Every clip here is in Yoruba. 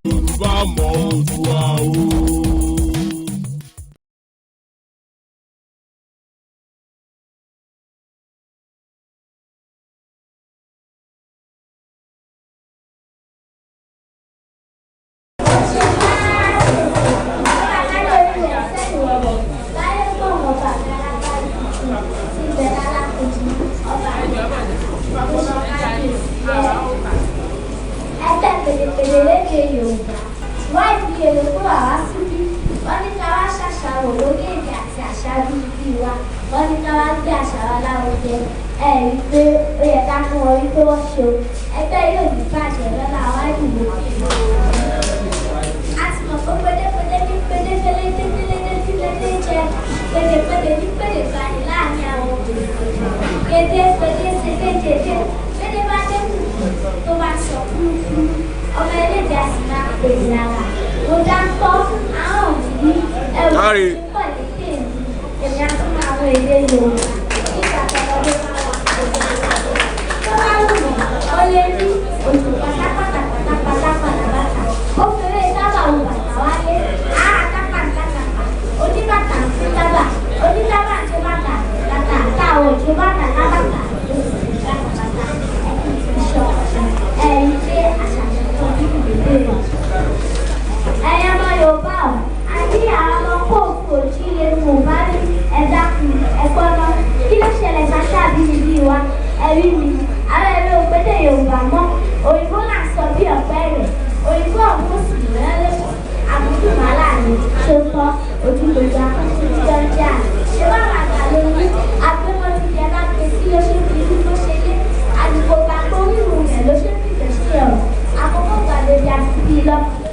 Yorùbá mọ Oòduà o. Wá ìdí èrè fún àwa síbí, wọ́n ní ká wá ṣàṣàrò lórí èdè àti àṣà bíbí wa, wọ́n ní ká wá gbé àṣà wa lárugẹ. Ẹ rí i pé ó yẹ ká fún wọn wípé wọ́n ṣe o, ẹgbẹ́ yóò ní bàjẹ́ lọ́la wá ìdìbò. A ti mọ̀ pé pédépédé ní pédépélédé pélédé jẹ pédépédé ní pédépédé láàrin àwọn obìnrin. Pédépédé ṣe dédédé, pédé bá dé kù tó bá sọ kúrúkúrú. Ọmọ ẹlẹ́dẹ̀ àti máa ń pè lára. Mo dá tọ́ àwọn òbí ẹ̀rù tó pọ̀ lédè mi. Èmi á tún máa wọ èdè Yorùbá. Nígbà tọ́lọ́dé máa wà pẹ̀lú. Tó bá wù mí, ó lè rí òjò pátápátá bàtà. Ó fẹ́rẹ̀ sábà wù bàtà wálé. Tápàtàpà. Oníbàtà ń fi tábà. Onítábà ń ṣe bàtà. Táwọn òjò bàtà lábàtà. Ẹ̀yin ṣe àṣà ẹ̀yin ọmọ Yorùbá ọ̀ àti àwọn ọmọ kóòtù òjíire mò bá rí ẹ̀dá ẹ̀gbọ́n náà kí ló ṣẹlẹ̀ sáṣà bíbí wa ẹ̀rí mi àwọn ẹ̀rí òpédè Yorùbá mọ́ òyìnbó là ń sọ bí ọ̀pẹ́ rẹ̀ òyìnbó ọ̀hún sì lẹ́lẹ́kọ̀ọ́ àbújùmọ́lá ni tó tọ́ ojúlójà jíjọ́jà ṣé wàá wà gbà lórí agbẹ́mọ́ ti jẹ́ láti sí ló ṣe fi irú tó ṣe lé àdìgbò gbàgbó rírù rẹ̀ ló ṣe fi tẹ̀sí ọ̀rọ̀ àkókò gbàlejò àti bíi lọ́kùnrin.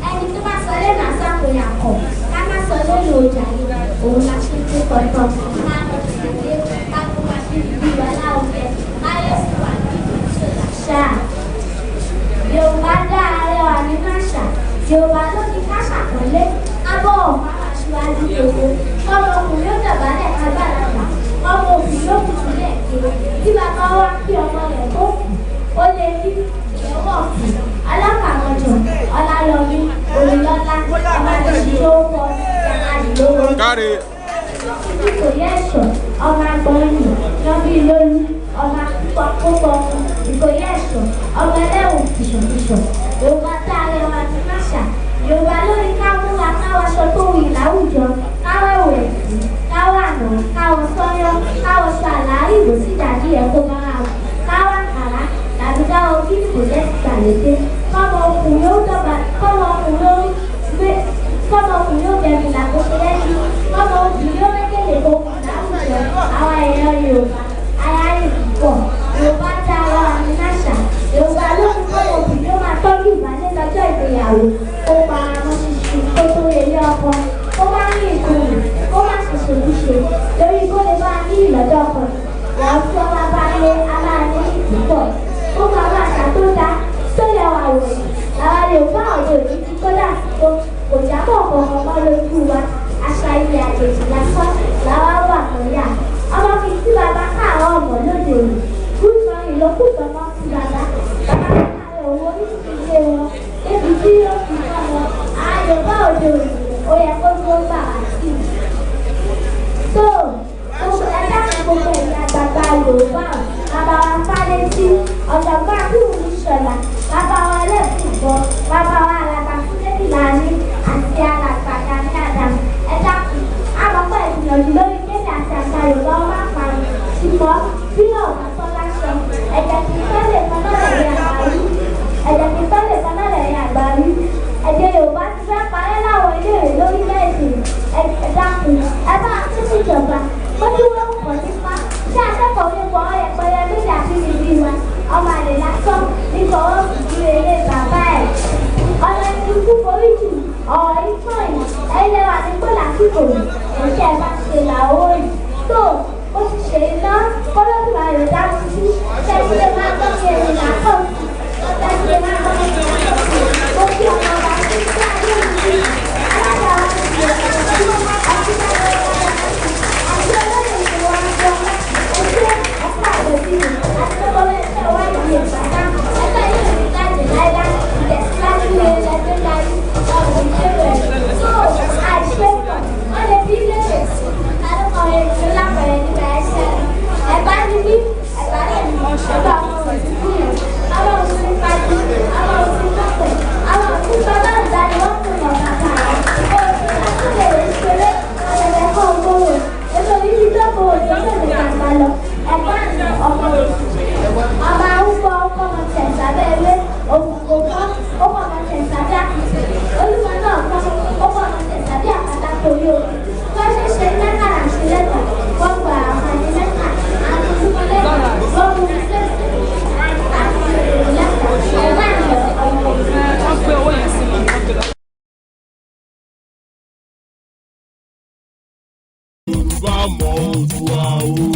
Ẹni tó bá sọ lẹ́nu àṣàkóyà kọ̀ ká má sọ lórí ọjà yìí òun la ṣe tó kọ̀ọ̀kan máa lọ sí ilé káàkó máa fi ìlú wa láwùjẹ káyọ̀ sí wà ní ìṣòlàṣà. Yorùbá dá arẹwà nínú àṣà Yorùbá ló ní ká ṣàpọ́nlé kábọ̀ ọ̀hún aṣíwájú gbogbo ọmọkùnrin ó dọ̀bálẹ̀ kágbàlagbà ọmọ òbí yóò kùtù lẹ́ẹ̀kẹ́ tí bàbá wa kí ọmọ rẹ̀ tó kù ó lè rí ìyẹ́wọ̀ fún alákàmọ́jọ ọlálọ́mí òrìlọ́lá ọmọ àdìsíjó kọ àdìlówó ìkòyí ẹ̀ṣọ́ ọmọ agbọ̀nyìn lọ́bí lórí ọmọ akókò ìkòyí ẹ̀ṣọ́ ọmọ ẹlẹ́wọ̀n fìṣọ̀fìṣọ̀ Yorùbá tá a rẹwà ti máṣà Yorùbá lórí káwúwa káwọṣọ tó wù láwùjọ káwẹ̀wò ẹ̀sìn káwọ àná káwọ sọ́yọ́ káwọ sọ àlàárí ìbò sí ìdajì ẹ̀kọ́ máa wù káwọ àkàrà tàbí káwọ kí kò jẹ́ ìgbàlódé kọ́mọ ọkùnrin ó bẹ̀rù làkóso lẹ́yìn kọ́mọ obìnrin ó mékèlè tó kù láwùjọ àwọn èèyàn Yorùbá ayáyè púpọ̀ Yorùbá dá ara wa ní àṣà Yorùbá ló ń kọ́ obìnrin ó máa tọ́jú ìbálẹ̀ lọ́jọ́ ìgbéyàwó ó pa àwọn ṣíṣe tó tó ilé ọkọ ó máa ń rí ìkùnrin ó máa ṣẹ̀ṣẹ̀ ojúṣe lórí kó lè máa ní ìlọ́jọ́ ọkọ ìyàwó tí wọ́n bá bá lé aláàánú ìpúpọ̀ ó máa bá àṣà tó dá tó yẹ wà wò àwọn Yorùbá ọ̀dọ́ òní ti kódà tó kò jábọ̀ kankan mọ́ lójú wa àṣà ilẹ̀ àjèjì lásán làwa wà lọ́yà ọmọ fi tí bàbá káàárọ̀ ọmọ lóde òní kúrúkan ìlókùtọ̀ mọ́ sí bàbá káàárọ̀ owó nídìí ilé wọn débi tí yóò fi kọ́ wọn àwọn Yorùbá òde òní ó yẹ kó tó gbà wá sí i. tó gbogbo ẹ̀dá gbogbo ẹ̀yà àgbàgbà Yorùbá bàbá wa Fálétí ọ̀jọ̀gbọ́n Akínwùmí Ṣọ̀lá bàbá wa Ẹlẹ́bùúbọn bàbá wa Alàgbà Fúnlẹ́dìlání àti Alàgbà Gani Adams ẹ̀dá kù àmọ́pọ̀ ìgbìyànjú lórí kéde àti àṣà Yorùbá wọn máa parun ṣùgbọ́n bí ọ̀gá Tọ́lá sọ ẹ̀jẹ̀ kì í tọ́lẹ̀ kan àgbáyé ẹ̀jẹ̀ Yorùbá ti fẹ́ parẹ́ láwọn iléèwé lórílẹ̀-èdè ẹ̀dá kù ẹ bá tún síjọba ó tún wọ́n pọ̀ nípa tí akẹ́kọ̀ọ́ nípa ọ̀yẹ̀pẹ̀rẹ̀ méjì àti ìbí wa ọmọ àlè lásán bá mọ Oòduà o.